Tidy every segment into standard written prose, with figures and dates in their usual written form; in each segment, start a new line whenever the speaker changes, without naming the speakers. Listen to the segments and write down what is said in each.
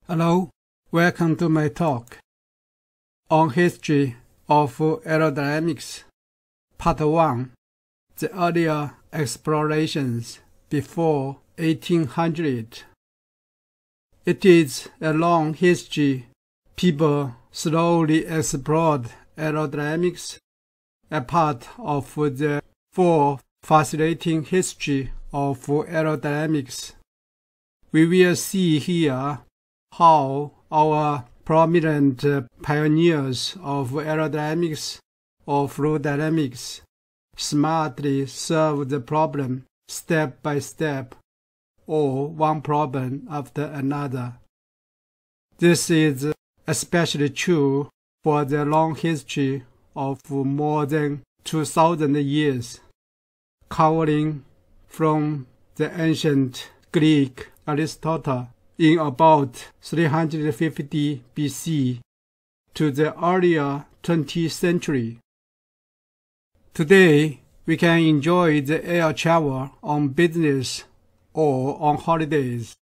Hello, welcome to my talk on history of aerodynamics, Part 1, the earlier explorations before 1800. It is a long history. People slowly explored aerodynamics, a part of the full fascinating history of aerodynamics. We will see here how our prominent pioneers of aerodynamics or fluid dynamics smartly solved the problem step by step, or one problem after another. This is especially true for the long history of more than 2,000 years, covering from the ancient Greek Aristotle in about 350 BC to the earlier 20th century. Today, we can enjoy the air travel on business or on holidays.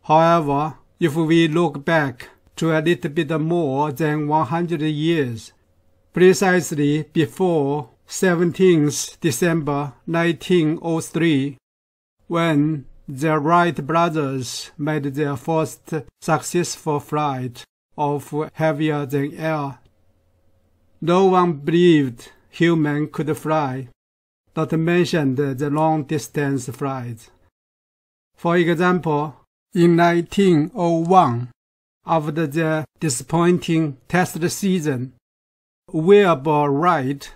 However, if we look back to a little bit more than 100 years, precisely before 17th December 1903, when the Wright brothers made their first successful flight of heavier-than-air. No one believed humans could fly, not to mention the long-distance flights. For example, in 1901, after the disappointing test season, Wilbur Wright,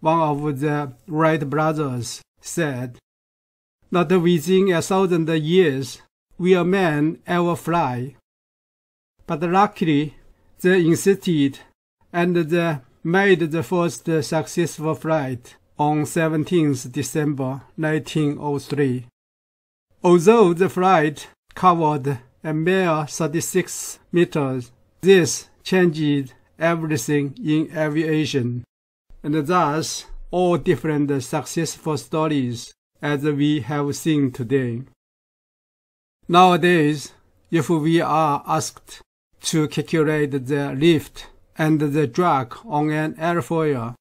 one of the Wright brothers, said, "Not within 1,000 years will man ever fly." But luckily, they insisted and they made the first successful flight on 17th December 1903. Although the flight covered a mere 36 meters, this changed everything in aviation, and thus all different successful stories as we have seen today. Nowadays, if we are asked to calculate the lift and the drag on an airfoil,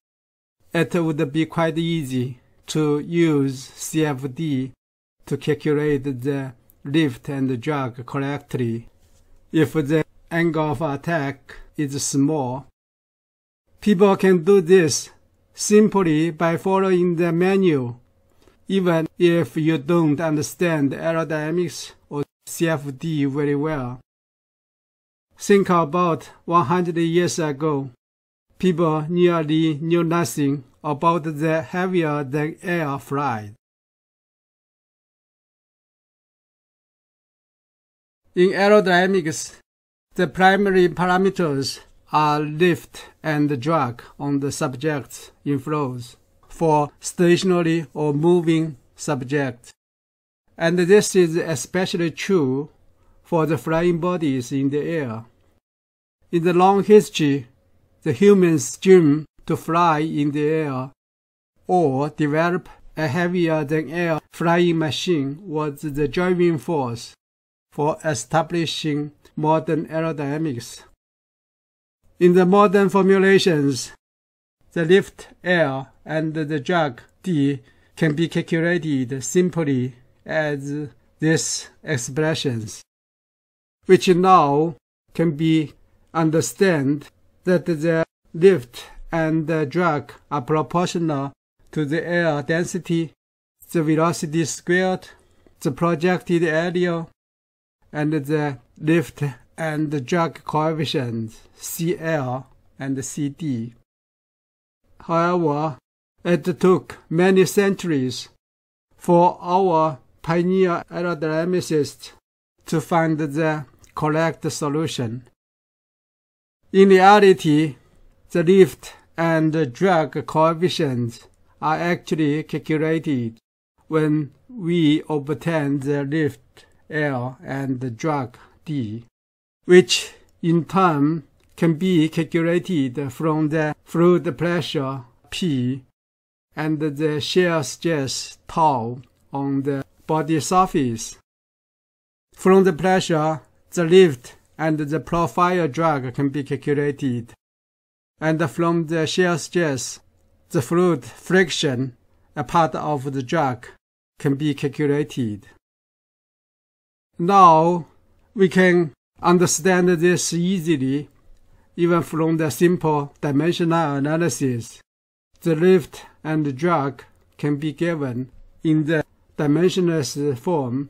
it would be quite easy to use CFD to calculate the lift and drag correctly if the angle of attack is small. People can do this simply by following the manual, even if you don't understand aerodynamics or CFD very well. Think about 100 years ago. People nearly knew nothing about the heavier-than-air flight. In aerodynamics, the primary parameters are lift and drag on the subjects in flows for stationary or moving subjects. And this is especially true for the flying bodies in the air. In the long history, the humans dreamed to fly in the air or develop a heavier-than-air flying machine was the driving force for establishing modern aerodynamics. In the modern formulations, the lift L and the drag D can be calculated simply as these expressions, which now can be understood that the lift and the drag are proportional to the air density, the velocity squared, the projected area, and the lift and drag coefficients CL and CD. However, it took many centuries for our pioneer aerodynamicists to find the correct solution. In reality, the lift and drag coefficients are actually calculated when we obtain the lift L and the drag D, which in turn can be calculated from the fluid pressure P and the shear stress tau on the body surface. From the pressure, the lift and the profile drag can be calculated. And from the shear stress, the fluid friction, a part of the drag, can be calculated. Now, we can understand this easily, even from the simple dimensional analysis. The lift and drag can be given in the dimensionless form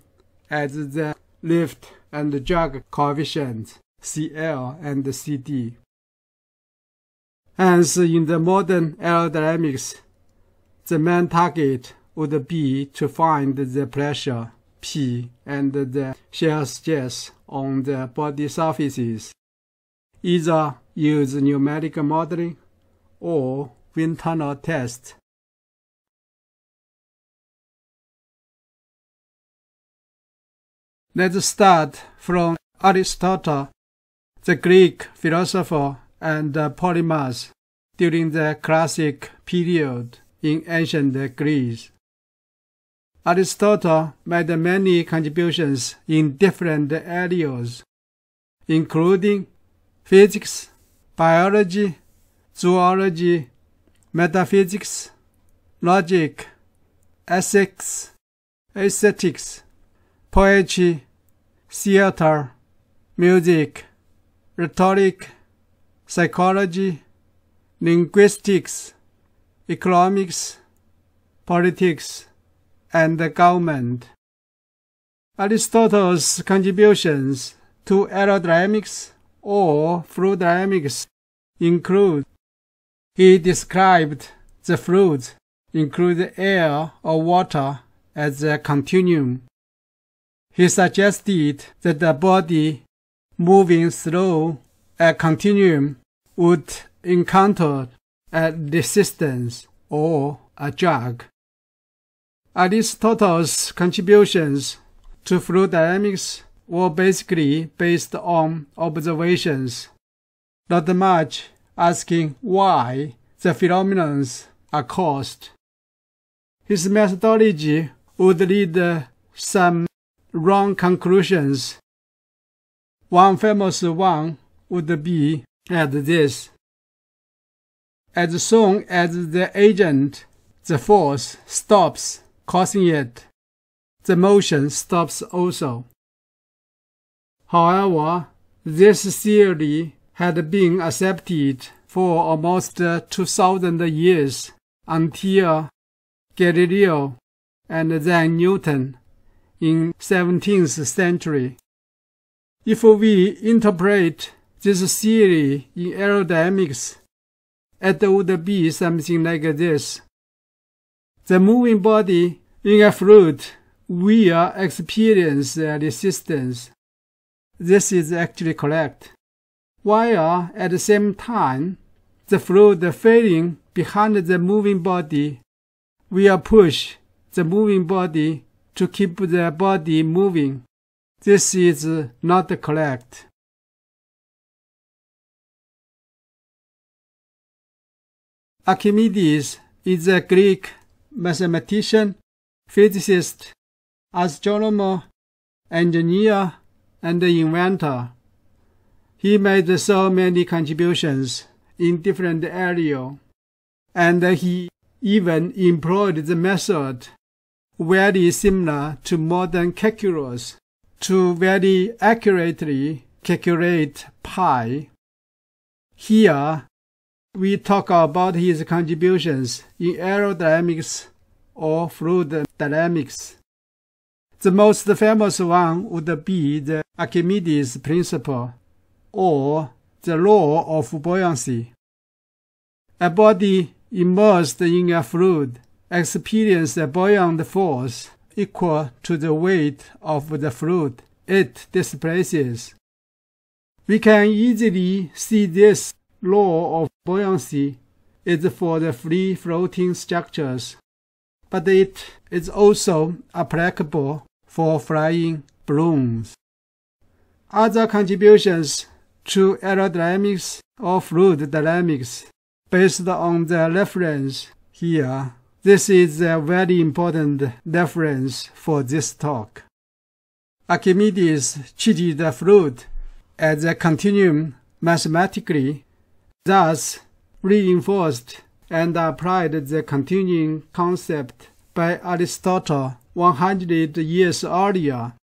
as the lift and drag coefficients CL and CD. Hence, in the modern aerodynamics, the main target would be to find the pressure P and the shear stress on the body surfaces. Either use numerical modeling or wind tunnel test. Let's start from Aristotle, the Greek philosopher and polymath during the classic period in ancient Greece. Aristotle made many contributions in different areas, including physics, biology, zoology, metaphysics, logic, ethics, aesthetics, poetry, theater, music, rhetoric, psychology, linguistics, economics, politics, and government. Aristotle's contributions to aerodynamics or fluid dynamics include: he described the fluids, including air or water, as a continuum. He suggested that the body moving through a continuum would encounter a resistance or a drag. Aristotle's contributions to fluid dynamics were basically based on observations, not much asking why the phenomena are caused. His methodology would lead some wrong conclusions. One famous one would be at this: as soon as the agent, the force, stops causing it, the motion stops also. However, this theory had been accepted for almost 2,000 years until Galileo and then Newton in 17th century. If we interpret this theory in aerodynamics, it would be something like this: the moving body in a fluid will experience a resistance. This is actually correct. While at the same time, the fluid falling behind the moving body will push the moving body to keep the body moving. This is not correct. Archimedes is a Greek mathematician, physicist, astronomer, engineer, and inventor. He made so many contributions in different areas, and he even employed the method very similar to modern calculus to very accurately calculate pi. Here, we talk about his contributions in aerodynamics or fluid dynamics. The most famous one would be the Archimedes principle, or the law of buoyancy. A body immersed in a fluid experiences a buoyant force equal to the weight of the fluid it displaces. We can easily see this law of buoyancy is for the free-floating structures, but it is also applicable for flying balloons. Other contributions to aerodynamics or fluid dynamics based on the reference here. This is a very important reference for this talk. Archimedes treated the fluid as a continuum mathematically, thus reinforced and applied the continuum concept by Aristotle 100 years earlier.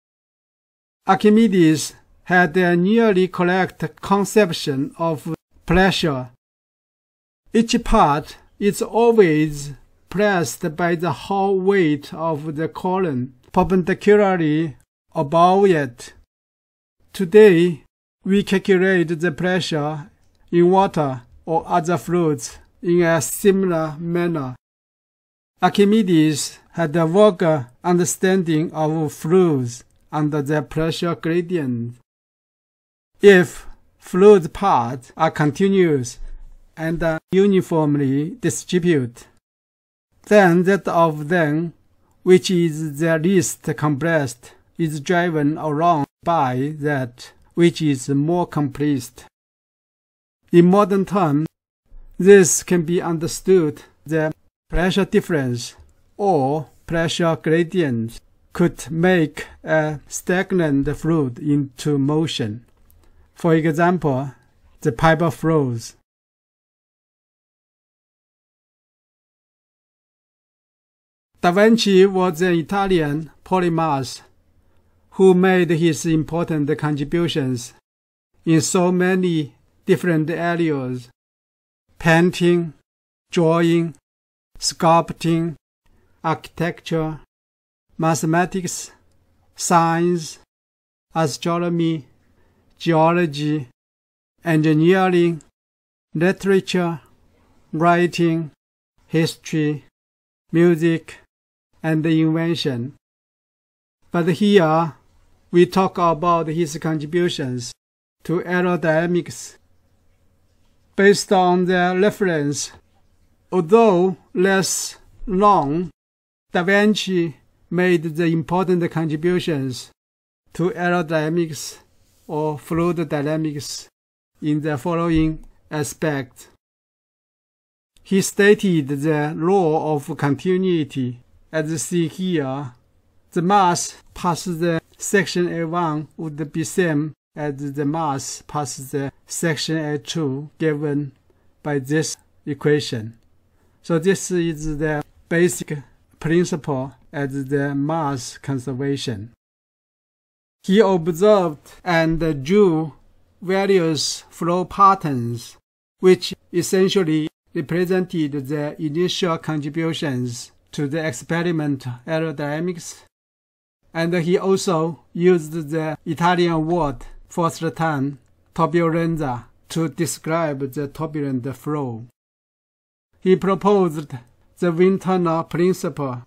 Archimedes had a nearly correct conception of pressure. Each part is always pressed by the whole weight of the column perpendicularly above it. Today, we calculate the pressure in water or other fluids in a similar manner. Archimedes had a vague understanding of fluids under the pressure gradient. If fluid parts are continuous and uniformly distributed, then that of them which is the least compressed is driven along by that which is more compressed. In modern terms, this can be understood that pressure difference or pressure gradient could make a stagnant fluid into motion. For example, the pipe flows. Da Vinci was an Italian polymath who made his important contributions in so many different areas: painting, drawing, sculpting, architecture, mathematics, science, astronomy, geology, engineering, literature, writing, history, music, and invention. But here we talk about his contributions to aerodynamics. Based on their reference, although less known, Da Vinci made the important contributions to aerodynamics or fluid dynamics in the following aspects. He stated the law of continuity, as seen here. The mass past the section A1 would be same as the mass past the section A2 given by this equation. So this is the basic principle as the mass conservation. He observed and drew various flow patterns, which essentially represented the initial contributions to the experiment aerodynamics, and he also used the Italian word first time turbulenza to describe the turbulent flow. He proposed the wind-tunnel principle.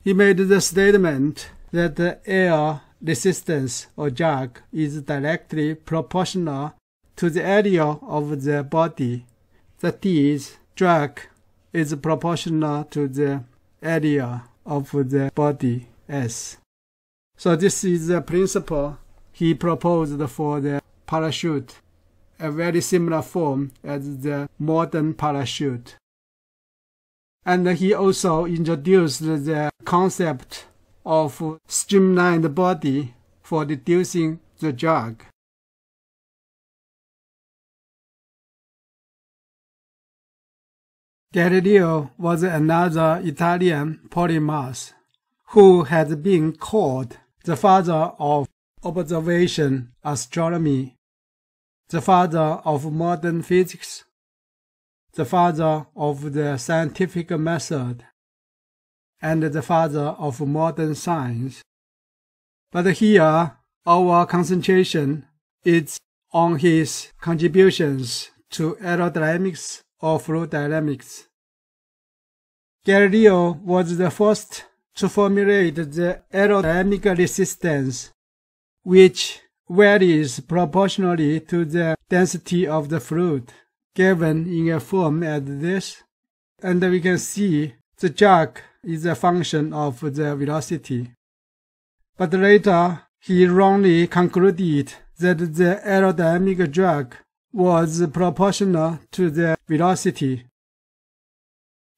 He made the statement that the air resistance or drag is directly proportional to the area of the body. That is, drag is proportional to the area of the body S. So this is the principle he proposed for the parachute, a very similar form as the modern parachute. And he also introduced the concept of streamlined body for reducing the drag. Galileo was another Italian polymath who had been called the father of observation astronomy, the father of modern physics, the father of the scientific method, and the father of modern science. But here, our concentration is on his contributions to aerodynamics or fluid dynamics. Galileo was the first to formulate the aerodynamic resistance, which varies proportionally to the density of the fluid, given in a form as this. And we can see the drag is a function of the velocity. But later, he wrongly concluded that the aerodynamic drag was proportional to the velocity.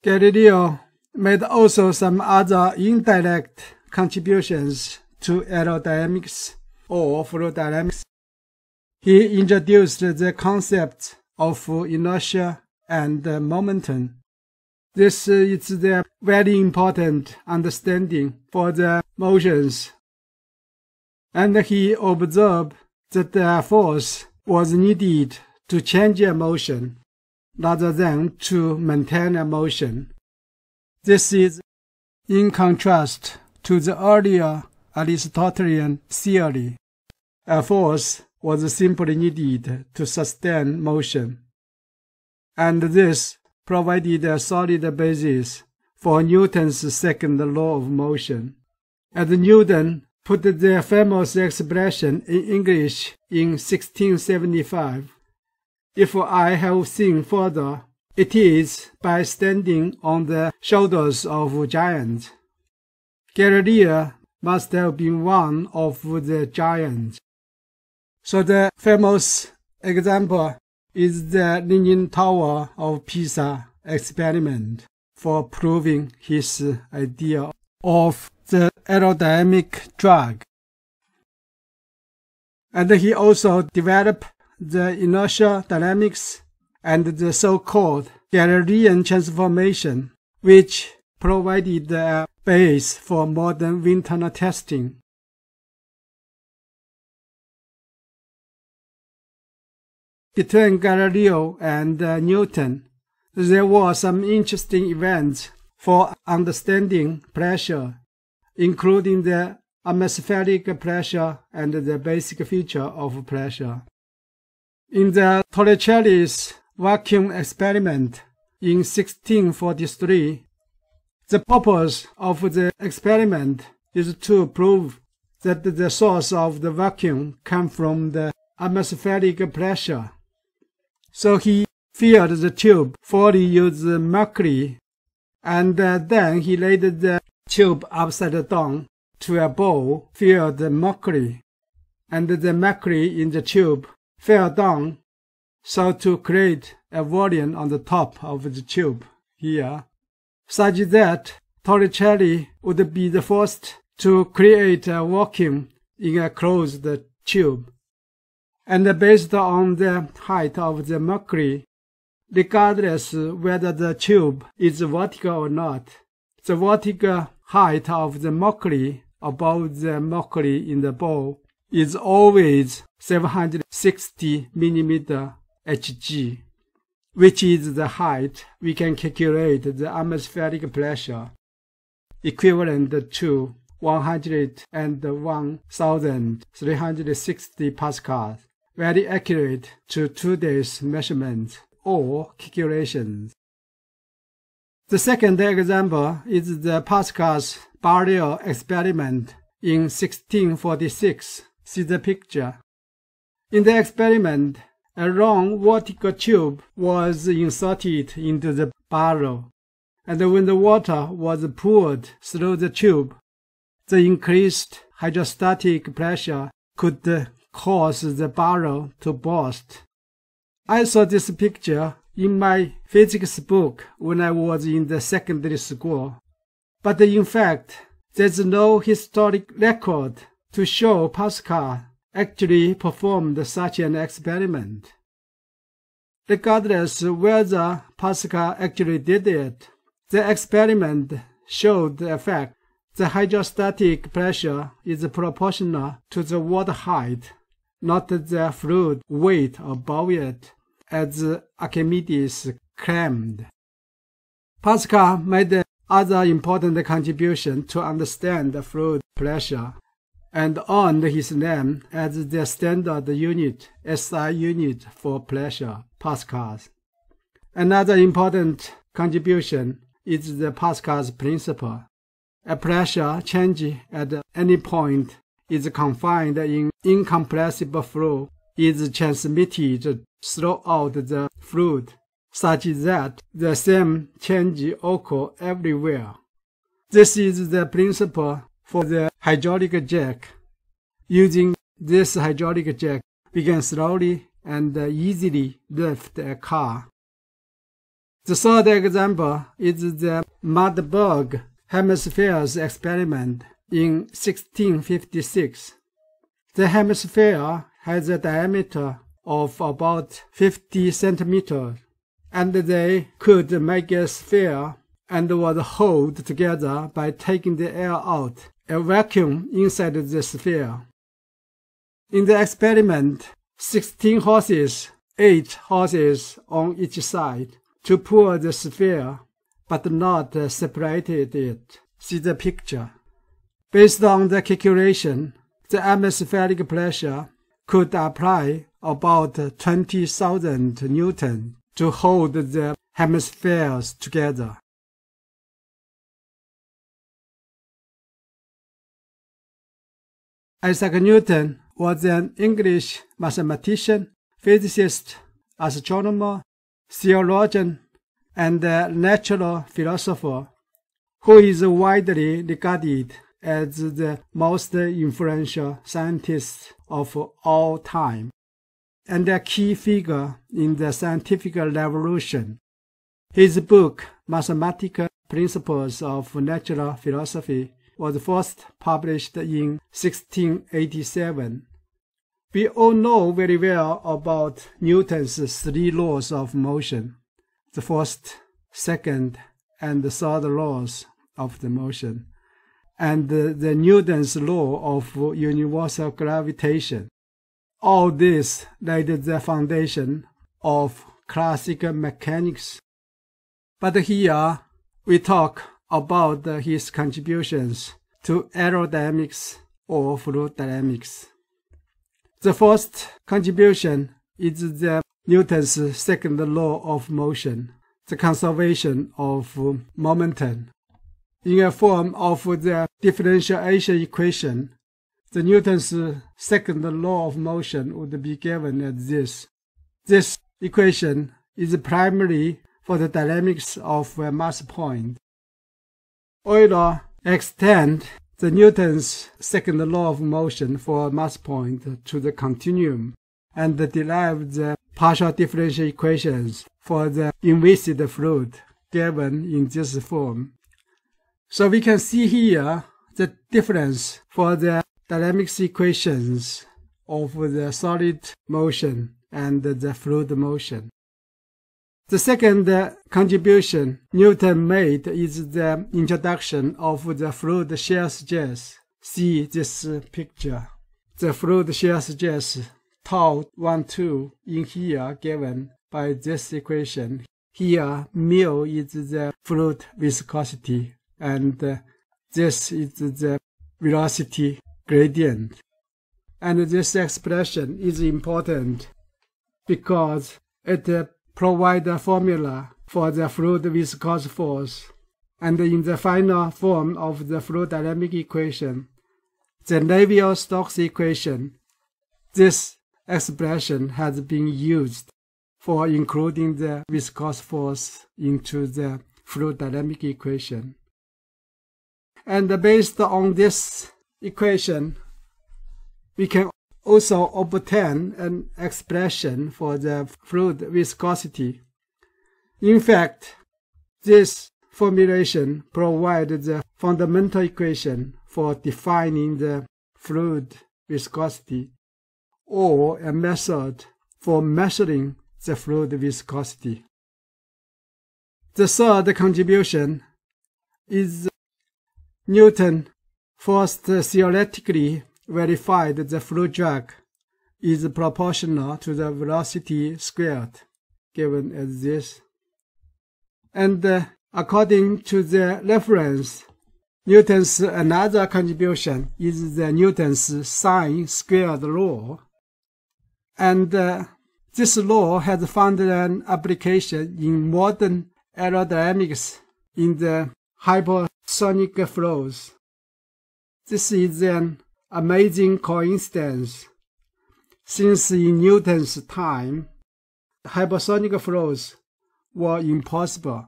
Galileo made also some other indirect contributions to aerodynamics or fluid dynamics. he introduced the concept of inertia and momentum. This is a very important understanding for the motions. And he observed that the force was needed to change a motion rather than to maintain a motion. This is in contrast to the earlier Aristotelian theory. A force was simply needed to sustain motion, and this provided a solid basis for Newton's second law of motion. As Newton put the famous expression in English in 1675, "If I have seen further, it is by standing on the shoulders of giants." Galileo must have been one of the giants. So the famous example is the Leaning Tower of Pisa experiment for proving his idea of the aerodynamic drag. And he also developed the inertial dynamics and the so-called Galilean transformation, which provided a base for modern wind tunnel testing. Between Galileo and Newton, there were some interesting events for understanding pressure, including the atmospheric pressure and the basic feature of pressure. In the Torricelli's vacuum experiment in 1643, the purpose of the experiment is to prove that the source of the vacuum came from the atmospheric pressure. So he filled the tube fully with mercury, and then he laid the tube upside down to a bowl filled with mercury, and the mercury in the tube fell down so to create a volume on the top of the tube here, such that Torricelli would be the first to create a vacuum in a closed tube. And based on the height of the mercury, regardless whether the tube is vertical or not, the vertical height of the mercury above the mercury in the bowl is always 760 mm Hg, which is the height we can calculate the atmospheric pressure, equivalent to 101,360 pascals, very accurate to today's measurements or calculations. The second example is the Pascal's barrel experiment in 1646. See the picture. In the experiment, a long vertical tube was inserted into the barrel, and when the water was poured through the tube, the increased hydrostatic pressure could cause the barrel to burst. I saw this picture in my physics book when I was in the secondary school, but in fact, there's no historic record to show Pascal actually performed such an experiment. Regardless whether Pascal actually did it, the experiment showed the fact the hydrostatic pressure is proportional to the water height, not the fluid weight above it, as Archimedes claimed. Pascal made other important contribution to understand the fluid pressure, and earned his name as the standard unit, SI unit for pressure, pascals. Another important contribution is the Pascal's principle. A pressure change at any point is confined in incompressible flow is transmitted throughout the fluid, such that the same change occurs everywhere. This is the principle for the hydraulic jack. Using this hydraulic jack, we can slowly and easily lift a car. The third example is the Marburg hemispheres experiment in 1656. The hemisphere has a diameter of about 50 centimeters, and they could make a sphere and was held together by taking the air out, a vacuum inside the sphere. In the experiment, 16 horses, 8 horses on each side, to pull the sphere, but not separated it. See the picture. Based on the calculation, the atmospheric pressure could apply about 20,000 Newton to hold the hemispheres together. Isaac Newton was an English mathematician, physicist, astronomer, theologian, and natural philosopher who is widely regarded as the most influential scientist of all time and a key figure in the scientific revolution. His book, Mathematical Principles of Natural Philosophy, was first published in 1687. We all know very well about Newton's 3 laws of motion, the first, second, and the third laws of the motion, and the Newton's law of universal gravitation. All this laid the foundation of classical mechanics. But here we talk about his contributions to aerodynamics or fluid dynamics. The first contribution is the Newton's second law of motion, the conservation of momentum. In a form of the differentiation equation, the Newton's second law of motion would be given as this. This equation is primary for the dynamics of a mass point. Euler extends the Newton's second law of motion for a mass point to the continuum and derived the partial differential equations for the inviscid fluid given in this form. So we can see here the difference for the dynamics equations of the solid motion and the fluid motion. The second contribution Newton made is the introduction of the fluid shear stress. See this picture. The fluid shear stress tau 1,2 in here given by this equation. Here mu is the fluid viscosity and this is the velocity gradient. And this expression is important because it provides a formula for the fluid viscous force. And in the final form of the fluid dynamic equation, the Navier-Stokes equation, this expression has been used for including the viscous force into the fluid dynamic equation. And based on this equation, we can also obtain an expression for the fluid viscosity. In fact, this formulation provides the fundamental equation for defining the fluid viscosity, or a method for measuring the fluid viscosity. The third contribution is Newton first theoretically verified the fluid drag is proportional to the velocity squared, given as this. And according to the reference, Newton's another contribution is the Newton's sine squared law. And this law has found an application in modern aerodynamics in the hypersonic flows. This is an amazing coincidence, since in Newton's time, hypersonic flows were impossible.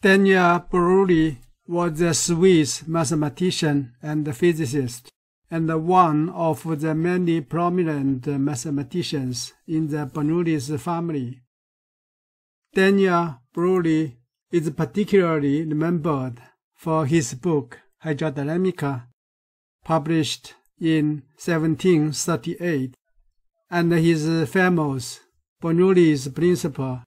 Dania Bruni was a Swiss mathematician and physicist, and one of the many prominent mathematicians in the Bernoulli's family. Dania Bruni is particularly remembered for his book Hydrodynamica, published in 1738, and his famous Bernoulli's principle,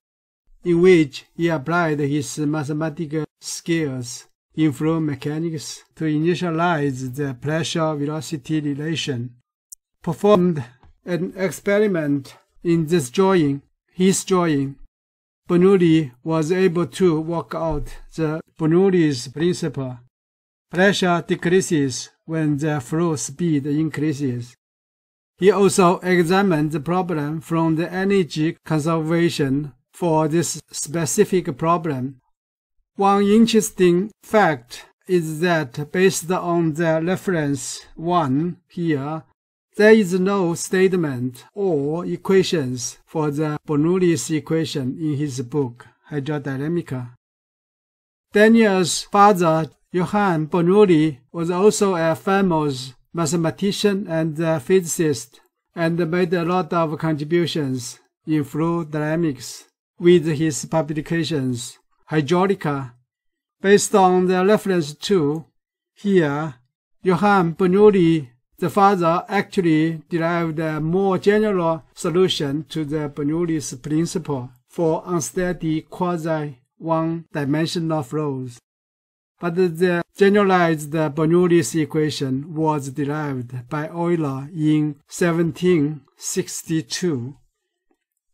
in which he applied his mathematical skills in fluid mechanics to initialize the pressure-velocity relation. Performed an experiment in his drawing, Bernoulli was able to work out the Bernoulli's principle. Pressure decreases when the flow speed increases. He also examined the problem from the energy conservation for this specific problem. One interesting fact is that based on the reference 1 here, there is no statement or equations for the Bernoulli's equation in his book Hydrodynamica. Daniel's father, Johann Bernoulli, was also a famous mathematician and physicist, and made a lot of contributions in fluid dynamics with his publications Hydraulica. Based on the reference 2 here, Johann Bernoulli, the father, actually derived a more general solution to the Bernoulli's principle for unsteady quasi-one-dimensional flows. But the generalized Bernoulli's equation was derived by Euler in 1762.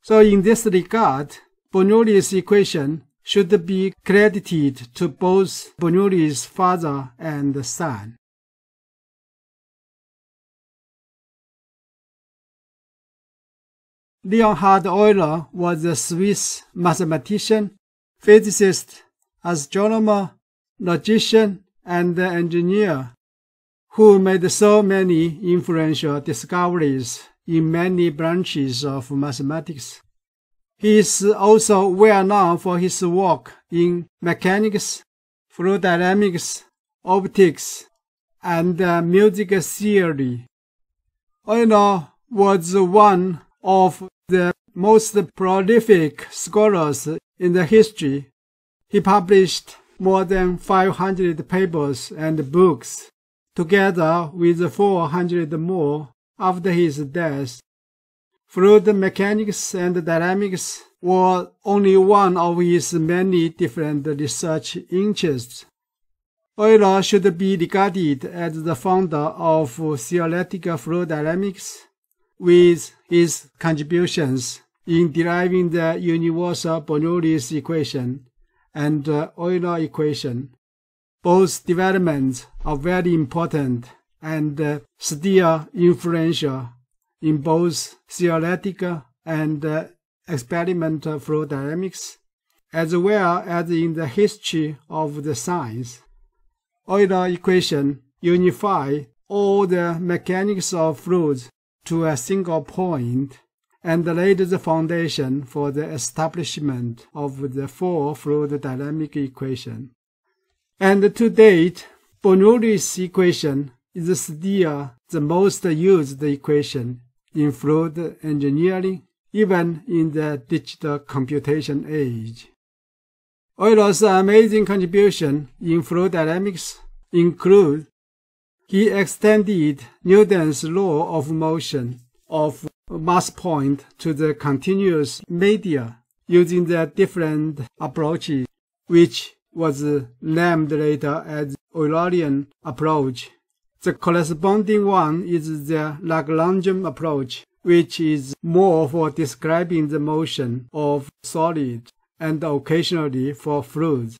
So in this regard, Bernoulli's equation should be credited to both Bernoulli's father and son. Leonhard Euler was a Swiss mathematician, physicist, astronomer, logician, and engineer who made so many influential discoveries in many branches of mathematics. He is also well known for his work in mechanics, fluid dynamics, optics, and music theory. Euler was one of the most prolific scholars in the history. He published more than 500 papers and books, together with 400 more after his death. Fluid mechanics and dynamics were only one of his many different research interests. Euler should be regarded as the founder of theoretical fluid dynamics, with his contributions in deriving the universal Bernoulli's equation and Euler equation. Both developments are very important and still influential in both theoretical and experimental fluid dynamics, as well as in the history of the science. Euler equation unifies all the mechanics of fluids to a single point and laid the foundation for the establishment of the four fluid dynamic equation. And to date, Bernoulli's equation is still the most used equation in fluid engineering, even in the digital computation age. Euler's amazing contribution in fluid dynamics include he extended Newton's law of motion of mass point to the continuous media using the different approaches, which was named later as Eulerian approach. The corresponding one is the Lagrangian approach, which is more for describing the motion of solids and occasionally for fluids.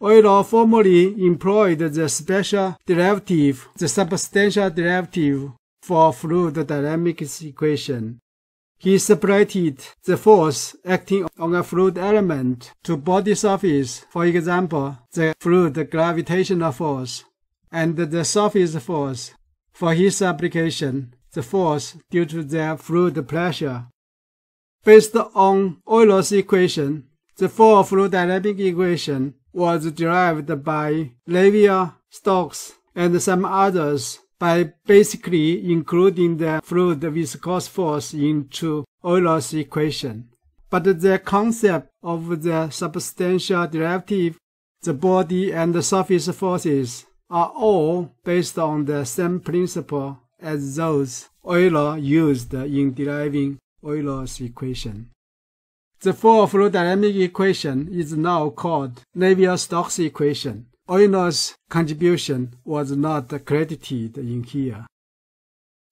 Euler formally employed the special derivative, the substantial derivative, for fluid dynamics equation. He separated the force acting on a fluid element to body surface, for example, the fluid gravitational force, and the surface force, for his application, the force due to the fluid pressure. Based on Euler's equation, the four fluid dynamic equation was derived by Levier, Stokes, and some others by basically including the fluid viscous force into Euler's equation. But the concept of the substantial derivative the body and the surface forces are all based on the same principle as those Euler used in deriving Euler's equation. The four-fluid dynamic equation is now called Navier-Stokes equation. Euler's contribution was not credited in here.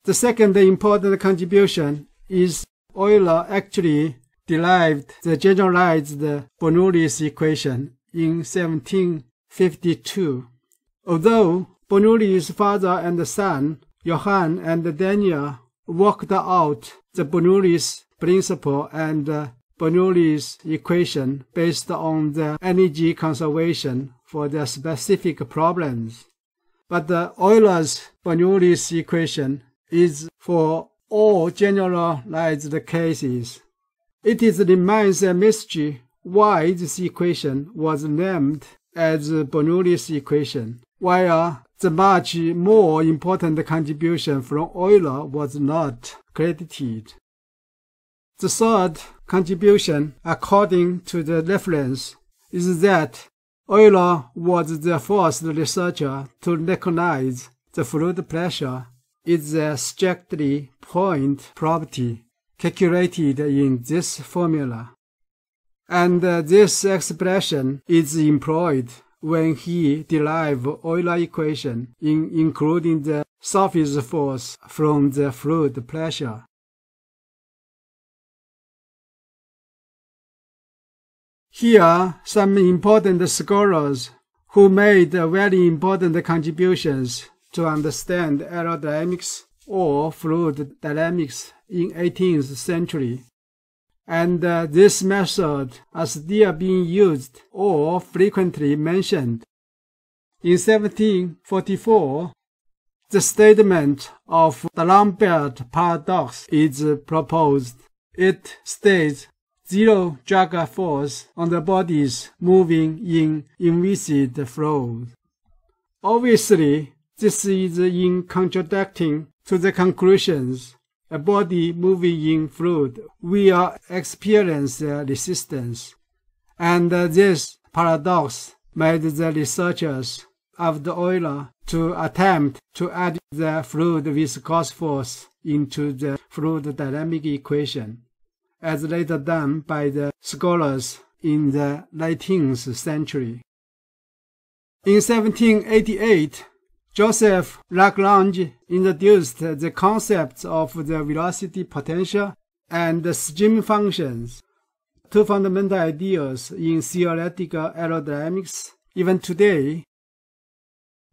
The second important contribution is Euler actually derived the generalized Bernoulli's equation in 1752. Although Bernoulli's father and son, Johann and Dania, worked out the Bernoulli's principle and Bernoulli's equation based on the energy conservation for their specific problems. But Euler's Bernoulli's equation is for all generalized cases. It remains a mystery why this equation was named as Bernoulli's equation, while the much more important contribution from Euler was not credited. The third contribution, according to the reference, is that Euler was the first researcher to recognize the fluid pressure is a strictly point property calculated in this formula. And this expression is employed when he derived Euler equation in including the surface force from the fluid pressure. Here are some important scholars who made very important contributions to understand aerodynamics or fluid dynamics in 18th century. And this method are still being used or frequently mentioned. In 1744, the statement of the Lambert paradox is proposed. It states zero drag force on the bodies moving in inviscid flow. Obviously, this is in contradicting to the conclusions. A body moving in fluid will experience resistance, and this paradox made the researchers of the Euler to attempt to add the fluid viscous force into the fluid dynamic equation, as later done by the scholars in the 19th century. In 1788, Joseph Lagrange introduced the concepts of the velocity potential and the stream functions, two fundamental ideas in theoretical aerodynamics even today.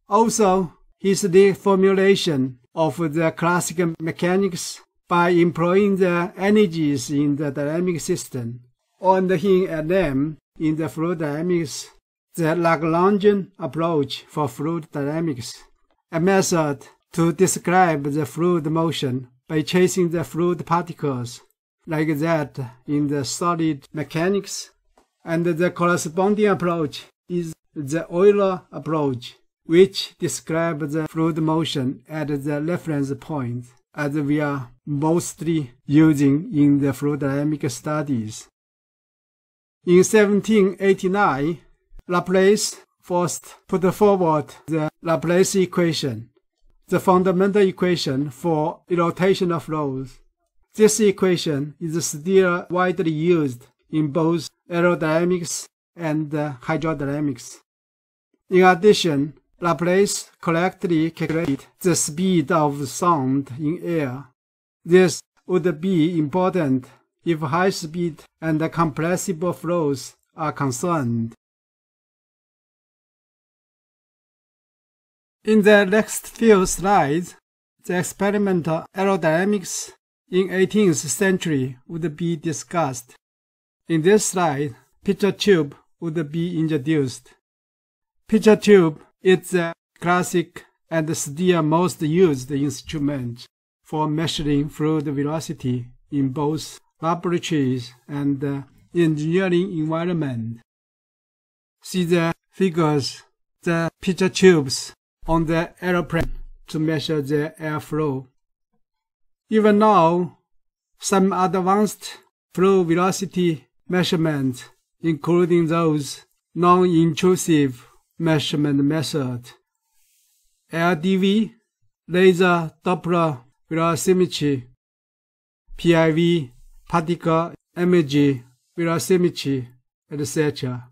Also, his reformulation of the classical mechanics by employing the energies in the dynamic system earned him a name in the fluid dynamics, the Lagrangian approach for fluid dynamics, a method to describe the fluid motion by chasing the fluid particles, like that in the solid mechanics. And the corresponding approach is the Euler approach, which describes the fluid motion at the reference point, as we are mostly using in the fluid dynamic studies. In 1789, Laplace first put forward the Laplace equation, the fundamental equation for rotational flows. This equation is still widely used in both aerodynamics and hydrodynamics. In addition, Laplace correctly calculated the speed of sound in air. This would be important if high speed and compressible flows are concerned. In the next few slides, the experimental aerodynamics in 18th century would be discussed. In this slide, Pitot tube would be introduced. Pitot tube is the classic and still most used instrument for measuring fluid velocity in both laboratories and engineering environment. See the figures, the Pitot tubes on the aeroplane to measure the airflow. Even now, some advanced flow velocity measurements, including those non-intrusive measurement method. LDV, laser Doppler velocimetry, PIV, particle image velocimetry, etc.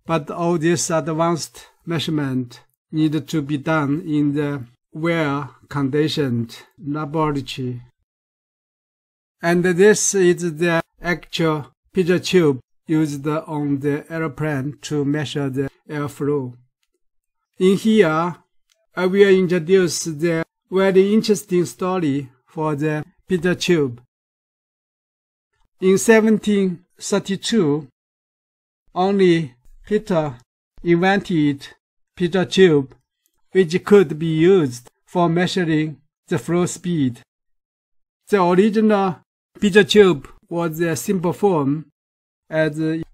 But all these advanced measurements need to be done in the well-conditioned laboratory. And this is the actual Pitot tube used on the airplane to measure the airflow. In here, I will introduce the very interesting story for the Pitot tube. In 1732, only Pitot invented Pitot tube, which could be used for measuring the flow speed. The original Pitot tube was a simple form, as in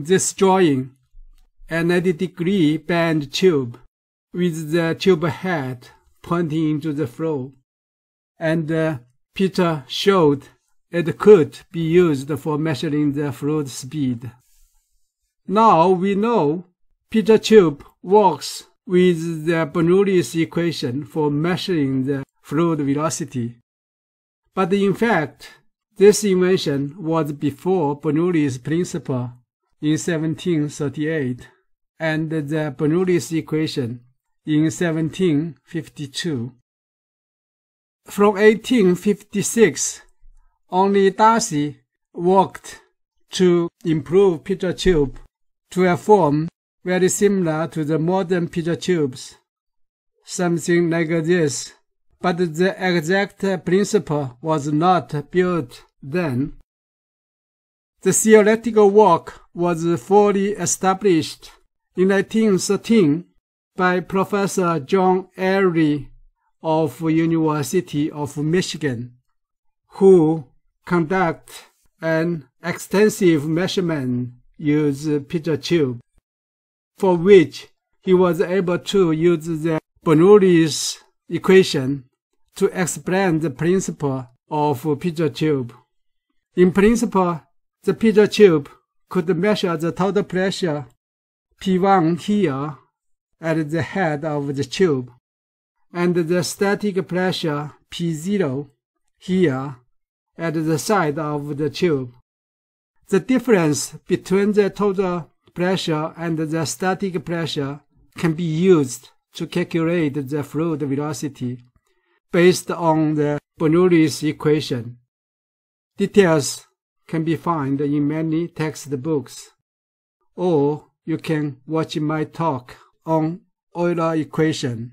this drawing, an 80-degree bend tube with the tube head pointing into the flow, and Pitot showed it could be used for measuring the fluid speed. Now we know Pitot tube works with the Bernoulli's equation for measuring the fluid velocity. But in fact, this invention was before Bernoulli's principle in 1738 and the Bernoulli's equation in 1752. From 1856, only Darcy worked to improve Pitot tube to a form very similar to the modern Pitot tubes, something like this, but the exact principle was not built then. The theoretical work was fully established in 1913 by Professor John Airy of University of Michigan, who conducted an extensive measurement using Pitot tube, for which he was able to use the Bernoulli's equation to explain the principle of Pitot tube. In principle, the Pitot tube could measure the total pressure P1 here at the head of the tube, and the static pressure P0 here at the side of the tube. The difference between the total pressure and the static pressure can be used to calculate the fluid velocity based on the Bernoulli's equation. Details can be found in many textbooks, or you can watch my talk on Euler equation.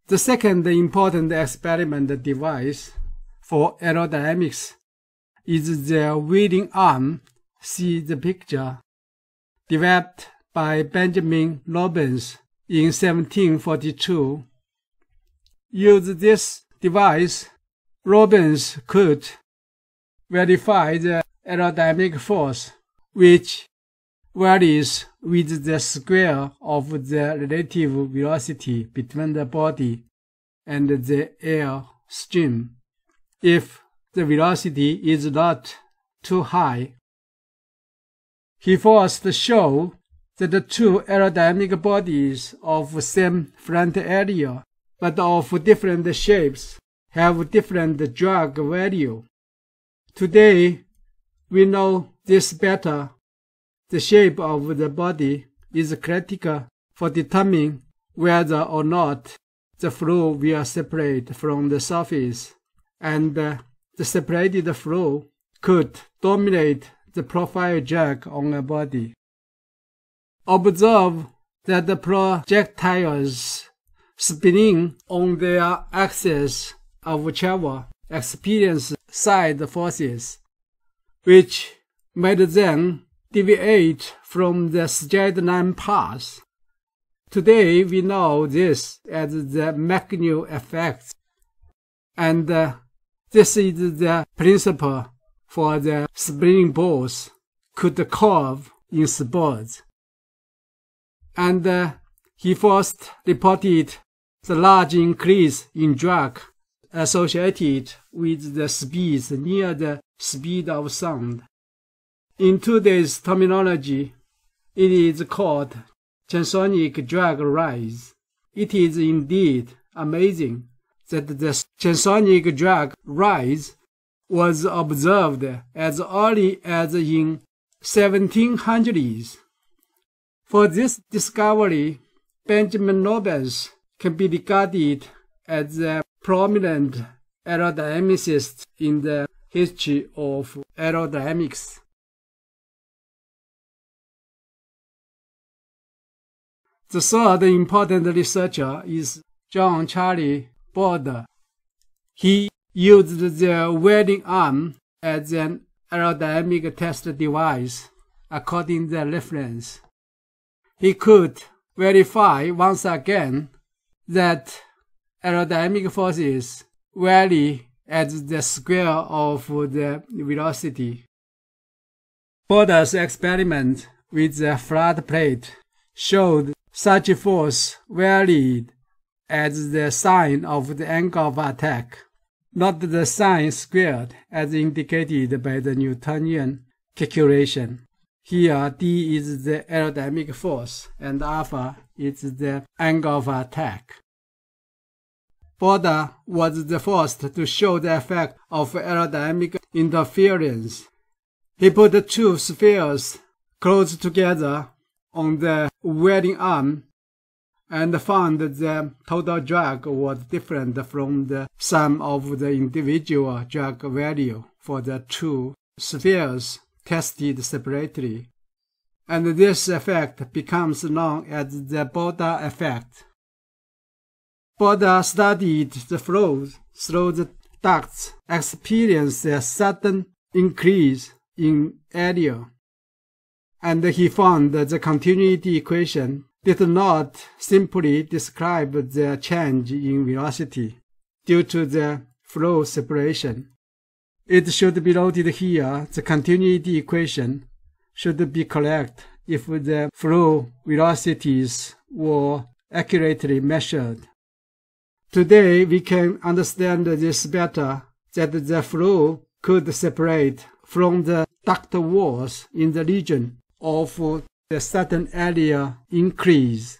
The second important experiment device for aerodynamics is the whirling arm, see the picture, developed by Benjamin Robbins in 1742. Using this device, Robbins could verify the aerodynamic force, which varies with the square of the relative velocity between the body and the air stream, if the velocity is not too high. He first showed that the two aerodynamic bodies of same front area but of different shapes have different drag value. Today, we know this better. The shape of the body is critical for determining whether or not the flow will separate from the surface, and the separated flow could dominate the profile drag on a body. Observe that the projectiles spinning on their axis of travel experience side forces, which made them deviate from the straight line path. Today we know this as the Magnus effect, and this is the principle for the spinning balls could curve in sports. And he first reported the large increase in drag associated with the speeds near the speed of sound. In today's terminology, it is called transonic drag rise. It is indeed amazing that the transonic drag rise was observed as early as in 1700s. For this discovery, Benjamin Lobes can be regarded as a prominent aerodynamicist in the history of aerodynamics. The third important researcher is John Charly Boulder. He used the whirling arm as an aerodynamic test device according to the reference. He could verify once again that aerodynamic forces vary as the square of the velocity. Boulder's experiment with the flat plate showed such force varied as the sine of the angle of attack, not the sine squared as indicated by the Newtonian calculation. Here d is the aerodynamic force and alpha is the angle of attack. Boulder was the first to show the effect of aerodynamic interference. He put two spheres close together on the whirling arm and found the total drag was different from the sum of the individual drag value for the two spheres tested separately. And this effect becomes known as the Boulder effect. Boulder studied the flows through the ducts, experienced a sudden increase in area, and he found that the continuity equation did not simply describe the change in velocity due to the flow separation. It should be noted here the continuity equation should be correct if the flow velocities were accurately measured. Today we can understand this better, that the flow could separate from the duct walls in the region of the sudden area increase.